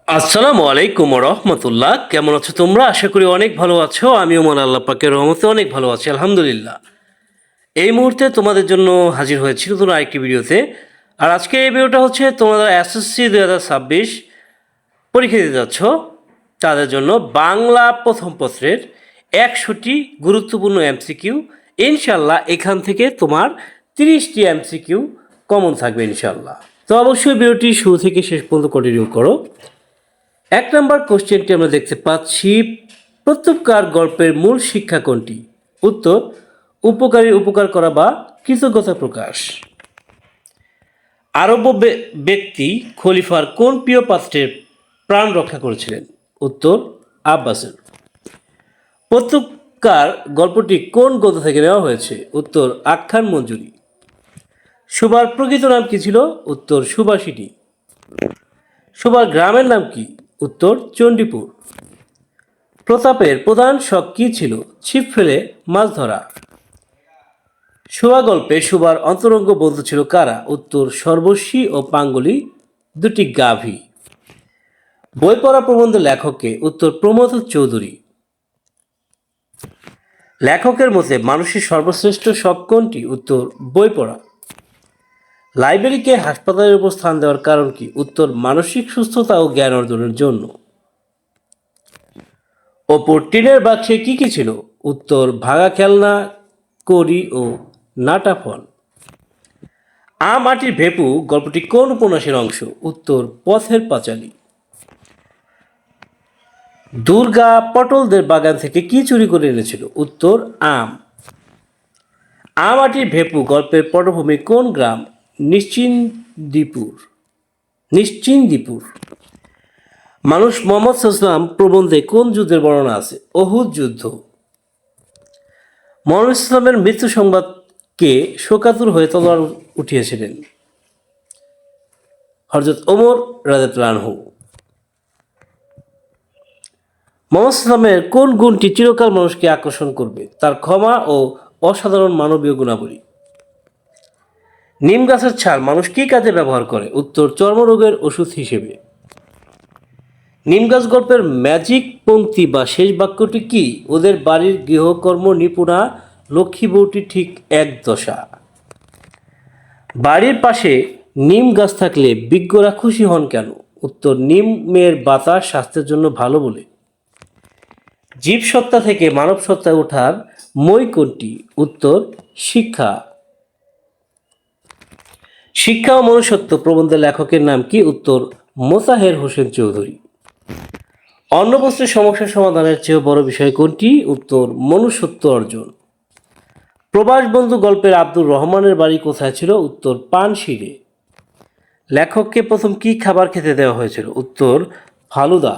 আসসালামু আলাইকুম রহমতুল্লাহ। কেমন আছো তোমরা? আশা করি অনেক ভালো আছো। আমিও মনে আল্লাহ পাকের রহমতে অনেক ভালো আছি, আলহামদুলিল্লাহ। এই মুহূর্তে তোমাদের জন্য হাজির হয়েছি নতুন আরেকটি ভিডিওতে। আর আজকে এই ভিডিওটা হচ্ছে তোমাদের এসএসসি 2026 পরীক্ষা দিতে যাচ্ছ তাদের জন্য বাংলা প্রথম পত্রের 100টি গুরুত্বপূর্ণ এমসিকিউ। ইনশাল্লাহ এখান থেকে তোমার 30টি এমসিকিউ কমন থাকবে ইনশাল্লাহ। তো অবশ্যই ভিডিওটি শুরু থেকে শেষ পর্যন্ত কন্টিনিউ করো। 1 নম্বর কোশ্চেনটি আমরা দেখতে পাচ্ছি, প্রত্যেককার গল্পের মূল শিক্ষা কোনটি? উত্তর, উপকারীর উপকার করা বা কৃতজ্ঞতা প্রকাশ। আরব ব্যক্তি খলিফার কোন প্রিয় পাত্রের প্রাণ রক্ষা করেছিলেন? উত্তর, আব্বাসের। প্রত্যেককার গল্পটি কোন গ্রন্থ থেকে নেওয়া হয়েছে? উত্তর, আখ্যান মঞ্জুরি। সুভার প্রকৃত নাম কি ছিল? উত্তর, সুভাষিনী। সুভার গ্রামের নাম কি? উত্তর, চণ্ডীপুর। প্রতাপের প্রধান শখ কী ছিল? ছিপ ফেলে মাছ ধরা। সুভা গল্পে সুভার অন্তরঙ্গ বন্ধু ছিল কারা? উত্তর, সর্বস্বী ও পাঙ্গলি, দুটি গাভী। বই পড়া প্রবন্ধের লেখককে? উত্তর, প্রমোদ চৌধুরী। লেখকের মতে মানুষের সর্বশ্রেষ্ঠ শখ কোনটি? উত্তর, বই পড়া। লাইব্রেরিকে হাসপাতালের উপর স্থান দেওয়ার কারণ কি? উত্তর, মানসিক সুস্থতা ও জ্ঞান অর্জনের জন্য। ওপর টিনের বাক্সে কি কি ছিল? উত্তর, ভাঙা খেলনা, কড়ি ও নাটা ফল। আম আটির ভেপু গল্পটি কোন উপন্যাসের অংশ? উত্তর, পথের পাঁচালী। দুর্গা পটলদের বাগান থেকে কি চুরি করে এনেছিল? উত্তর, আম। আম আটির ভেপু গল্পের পটভূমি কোন গ্রাম? নিশ্চিন্দিপুর। মানুষ মোহাম্মদ সাল্লাম প্রবন্ধে কোন যুদ্ধের বর্ণনা আছে? অহুদ যুদ্ধ। মোহাম্মদ ইসলামের মৃত্যু সংবাদকে শোকাতুর হয়ে তলোয়ার উঠিয়েছিলেন? হযরত ওমর রাদিয়াল্লাহু আনহু। মোহাম্মদ ইসলামের কোন গুণটি চিরকাল মানুষকে আকর্ষণ করবে? তার ক্ষমা ও অসাধারণ মানবীয় গুণাবলী। নিম গাছের ছাল মানুষ কী কাজে ব্যবহার করে? উত্তর, চর্মরোগের ওষুধ হিসেবে। নিম গাছ গল্পের ম্যাজিক পংক্তি বা শেষ বাক্যটি কি? ওদের বাড়ির গৃহকর্ম নিপুণা লক্ষ্মী বউটি ঠিক এক দশা। বাড়ির পাশে নিম গাছ থাকলে বিজ্ঞরা খুশি হন কেন? উত্তর, নিমের বাতাস স্বাস্থ্যের জন্য ভালো বলে। জীবসত্তা থেকে মানব সত্তায় ওঠার মই কোনটি? উত্তর, শিক্ষা। শিক্ষা ও মনুষ্যত্ব প্রবন্ধের লেখকের নাম কি? উত্তর, মোতাহের হোসেন চৌধুরী। অন্নবস্ত্রের সমস্যা সমাধানের চেয়েও বড় বিষয় কোনটি? উত্তর, মনুষ্যত্ব অর্জন। প্রবাস বন্ধু গল্পের আব্দুর রহমানের বাড়ি কোথায় ছিল? উত্তর, পানশিরে। লেখককে প্রথম কি খাবার খেতে দেওয়া হয়েছিল? উত্তর, ফালুদা।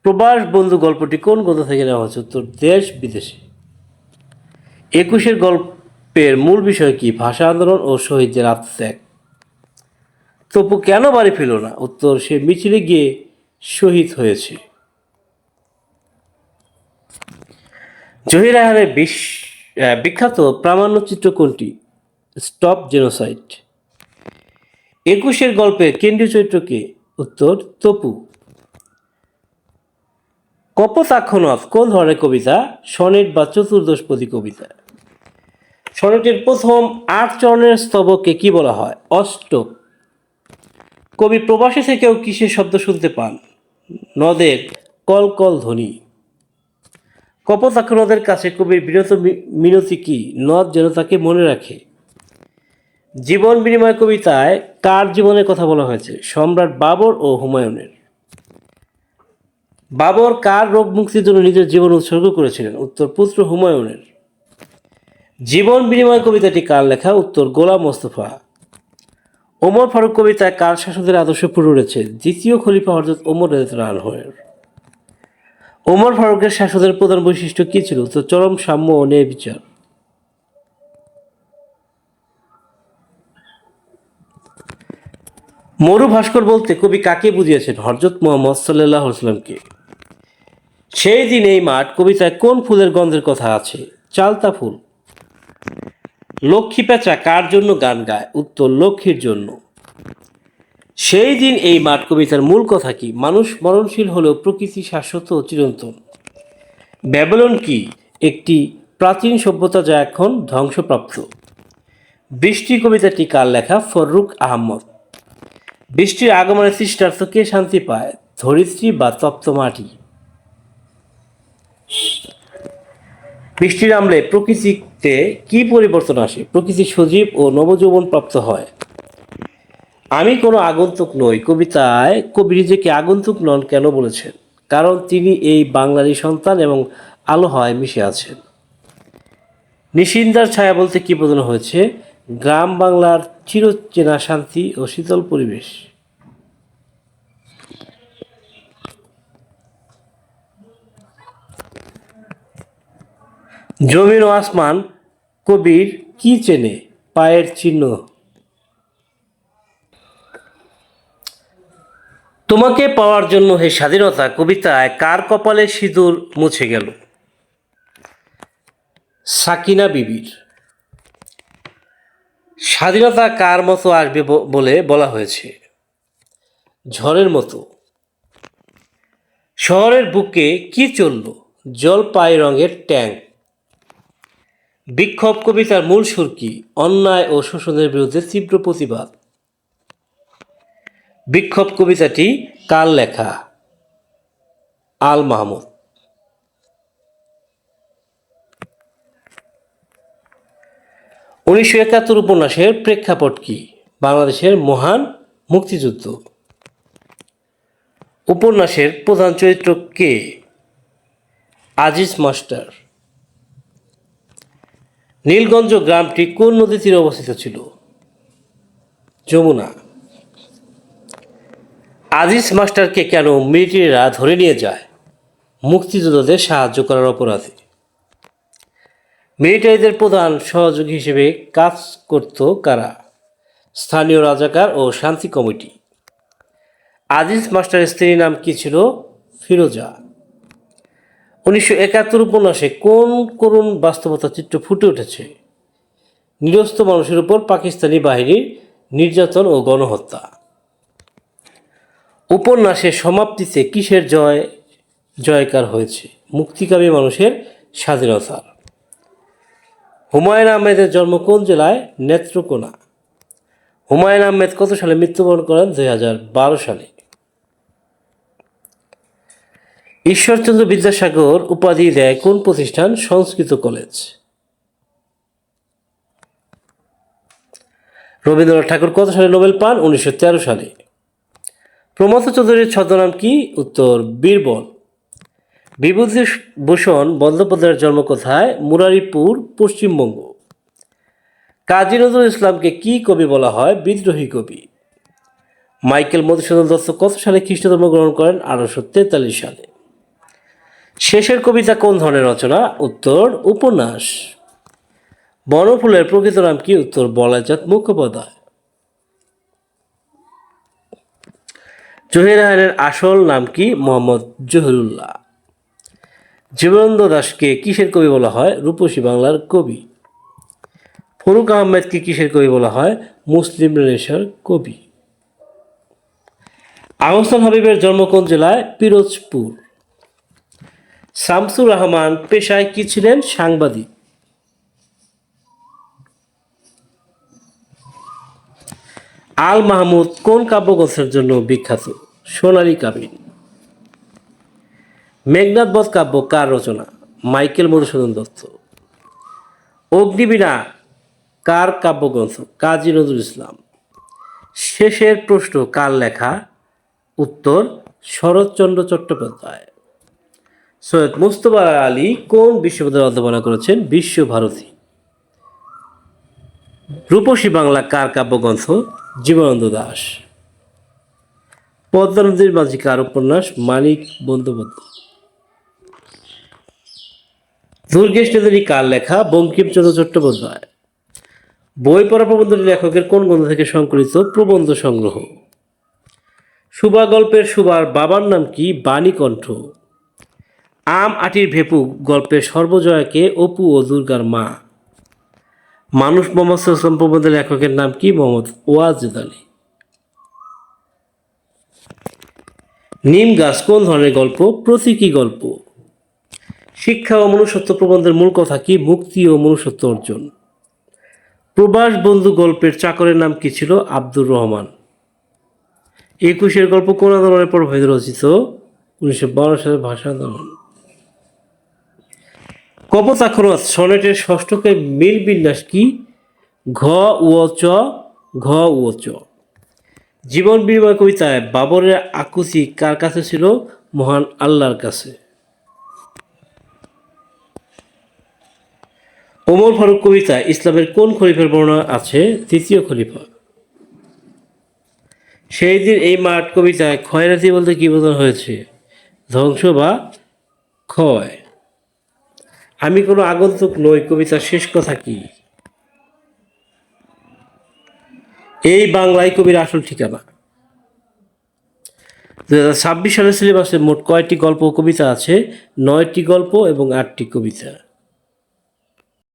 প্রবাস বন্ধু গল্পটি কোন গ্রন্থ থেকে নেওয়া হয়েছে? উত্তর, দেশ বিদেশে। 21-এর গল্পের মূল বিষয় কি? ভাষা আন্দোলন ও শহীদদের আত্মত্যাগ। তপু কেন বাড়ি ফিরল না? উত্তর, সে মিছিলে গিয়ে শহীদ হয়েছে। জহির রায়হানের বিখ্যাত প্রামাণ্যচিত্র কোনটি? Stop genocide. 21-এর গল্পের কেন্দ্রীয় চরিত্র কে? উত্তর, তপু। কপোতাক্ষনাথ কোন ধরনের কবিতা? সনেট বা চতুর্দশপদী কবিতা। সনেটের প্রথম 8 চরণের স্তবককে কি বলা হয়? অষ্টক। কবি প্রবাসী থেকেও কিসের শব্দ শুনতে পান? নদের কলকল ধ্বনি। কপোতাক্ষ নদের কাছে কবির বিনত মিনতি কি? নদ যেন তাকে মনে রাখে। জীবন বিনিময় কবিতায় কার জীবনের কথা বলা হয়েছে? সম্রাট বাবর ও হুমায়ুনের। বাবর কার রোগ মুক্তির জন্য নিজের জীবন উৎসর্গ করেছিলেন? উত্তর, পুত্র হুমায়ুনের। জীবন বিনিময় কবিতাটি কার লেখা? উত্তর, গোলাম মোস্তফা। ওমর ফারুক কবিতায় কার শাসনের আদর্শ ফুটে উঠেছে? দ্বিতীয় খলিফা হযরত ওমর রাদিয়াল্লাহু আনহুর। ওমর ফারুকের শাসনের প্রধান বৈশিষ্ট্য কী ছিল? তো চরম সাম্য ও ন্যায় বিচার। মরু ভাস্কর বলতে কবি কাকে বুঝিয়েছেন? হযরত মুহাম্মদ সাল্লাল্লাহু আলাইহি ওয়াসাল্লামকে। সেই দিন এই মাঠ কবিতায় কোন ফুলের গন্ধের কথা আছে? চালতা ফুল। লক্ষ্মী পেঁচা কার জন্য গান গায়? উত্তর, লক্ষ্মীর জন্য। সেই দিন এই মাঠ কবিতার মূল কথা কি? মানুষ মরণশীল হলেও প্রকৃতি শাশ্বত ও চিরন্তন। ব্যাবিলন কি? একটি প্রাচীন সভ্যতা যা এখন ধ্বংসপ্রাপ্ত। বৃষ্টি কবিতাটি কার লেখা? ফররুখ আহমদ। বৃষ্টির আগমনে সৃষ্টার্থ কে শান্তি পায়? ধরিত্রী বা তপ্ত মাটি। বৃষ্টি নামলে প্রকৃতিতে কি পরিবর্তন আসে? প্রকৃতি সজীব ও নবযৌবন প্রাপ্ত হয়। আমি কোনো আগন্তুক নই কবিতায় কবি নিজেকে আগন্তুক নন কেন বলেছেন? কারণ তিনি এই বাংলারই সন্তান এবং আলো হয় মিশে আছেন। নিশিন্দার ছায়া বলতে কি বোঝানো হয়েছে? গ্রাম বাংলার চিরচেনা শান্তি ও শীতল পরিবেশ। জমিন ও আসমান কবির কি চেনে? পায়ের চিহ্ন। তোমাকে পাওয়ার জন্য হে স্বাধীনতা কবিতায় কার কপালে সিঁদুর মুছে গেল? সাকিনা বিবির। স্বাধীনতা কার মতো আসবে বলে বলা হয়েছে? ঝড়ের মতো। শহরের বুকে কি চলল? জলপাই রঙের ট্যাঙ্ক। বিক্ষোভ কবিতার মূল সুর কি? অন্যায় ও শোষণের বিরুদ্ধে তীব্র প্রতিবাদ। বিক্ষোভ কবিতাটি কার লেখা? আল মাহমুদ। 1971 উপন্যাসের প্রেক্ষাপট কি? বাংলাদেশের মহান মুক্তিযুদ্ধ। উপন্যাসের প্রধান চরিত্র কে? আজিজ মাস্টার। নীলগঞ্জ গ্রামটি কোন নদীর তীরে অবস্থিত ছিল? যমুনা। আজিজ মাস্টারকে কেন মিলিটারিরা ধরে নিয়ে যায়? মুক্তিযোদ্ধাদের সাহায্য করার অপরাধে। মিলিটারিদের প্রধান সহযোগী হিসেবে কাজ করত কারা? স্থানীয় রাজাকার ও শান্তি কমিটি। আজিজ মাস্টারের স্ত্রীর নাম কি ছিল? ফিরোজা। 1971 উপন্যাসে কোন করুণ বাস্তবতা চিত্র ফুটে উঠেছে? নিরস্ত্র মানুষের উপর পাকিস্তানি বাহিনীর নির্যাতন ও গণহত্যা। উপন্যাসের সমাপ্তিতে কিসের জয়কার হয়েছে? মুক্তিকামী মানুষের স্বাধীনতার। হুমায়ুন আহমেদের জন্ম কোন জেলায়? নেত্রকোনা। হুমায়ুন আহমেদ কত সালে মৃত্যুবরণ করেন? 2012 সালে। ঈশ্বরচন্দ্র বিদ্যাসাগর উপাধি দেয় কোন প্রতিষ্ঠান? সংস্কৃত কলেজ। রবীন্দ্রনাথ ঠাকুর কত সালে নোবেল পান? 1913 সালে। প্রমথ চৌধুরীর ছদ্মনাম কি? উত্তর বীরবল। বিভূতিভূষণ বন্দ্যোপাধ্যায়ের জন্ম কোথায়? মুরারিপুর, পশ্চিমবঙ্গ। কাজী নজরুল ইসলামকে কি কবি বলা হয়? বিদ্রোহী কবি। মাইকেল মধুসূদন দত্ত কত সালে খ্রিস্ট ধর্ম গ্রহণ করেন? 1843 সালে। শেষের কবিতা কোন ধরনের রচনা? উত্তর উপন্যাস। বনফুলের প্রকৃত নাম কি? উত্তর বলাইচাঁদ মুখোপাধ্যায়। জহির রায়হানের আসল নাম কি? মোহাম্মদ জহিরুল্লাহ। জীবনানন্দ দাশকে কিসের কবি বলা হয়? রূপসী বাংলার কবি। ফরুক আহমেদকে কিসের কবি বলা হয়? মুসলিম রেনেসাঁর কবি। আহসান হাবিবের জন্ম কোন জেলায়? পিরোজপুর। শামসুর রহমান পেশায় কি ছিলেন? সাংবাদিক। আল মাহমুদ কোন কাব্যগ্রন্থের জন্য বিখ্যাত? সোনালী কাবিন। মেঘনাদ বধ কাব্য কার রচনা? মাইকেল মধুসূদন দত্ত। অগ্নিবীণা কার কাব্যগ্রন্থ? কাজী নজরুল ইসলাম। শেষের প্রশ্ন কার লেখা? উত্তর শরৎচন্দ্র চট্টোপাধ্যায়। সৈয়দ মুজতবা আলী কোন বিশ্ববিদ্যালয়ে অধ্যাপনা করেছেন? বিশ্বভারতী। রূপসী বাংলা কার কাব্যগ্রন্থ? জীবনানন্দ দাশ। পদ্মা নদীর মাঝি কার উপন্যাস? মানিক বন্দ্যোপাধ্যায়। দুর্গেশ নন্দিনী কার লেখা? বঙ্কিমচন্দ্র চট্টোপাধ্যায়। বই পড়া প্রবন্ধটি লেখকের কোন গ্রন্থ থেকে সংকলিত? প্রবন্ধ সংগ্রহ। সুবা গল্পের সুবার বাবার নাম কি? বাণীকণ্ঠ। আম আটির ভেপু গল্পের সর্বজয়াকে অপু ও দুর্গার মা। মানুষ মোহাম্মদ প্রবন্ধের লেখকের নাম কি? মোহাম্মদ ওয়াজেদ আলী। নিম গাছ কোন ধরনের গল্প? প্রতীকী গল্প। শিক্ষা ও মনুষ্যত্ব প্রবন্ধের মূল কথা কি? মুক্তি ও মনুষ্যত্ব অর্জন। প্রবাস বন্ধু গল্পের চাকরের নাম কি ছিল? আব্দুর রহমান। একুশের গল্প কোন আন্দোলনের প্রভাবিত রচিত? 1952 সালের ভাষা আন্দোলন। কপোতাক্ষ সনেটের ষষ্ঠকের মিল বিন্যাস কি? ঘ উ চ, ঘ উ চ। জীবন বিনিময় কবিতায় বাবরের আকুতি কার কাছে ছিল? মহান আল্লাহর কাছে। ওমর ফারুক কবিতায় ইসলামের কোন খলিফার বর্ণনা আছে? তৃতীয় খলিফা। সেই দিন এই মাঠ কবিতায় ক্ষয়রাতি বলতে কি বোঝানো হয়েছে? ধ্বংস বা ক্ষয়। আমি কোনো আগন্তুক নই কবিতার শেষ কথা কি? এই বাংলায় কবির আসল ঠিকানা। 2026 সালের সিলেবাসে মোট কয়টি গল্প ও কবিতা আছে? 9টি গল্প এবং 8টি কবিতা।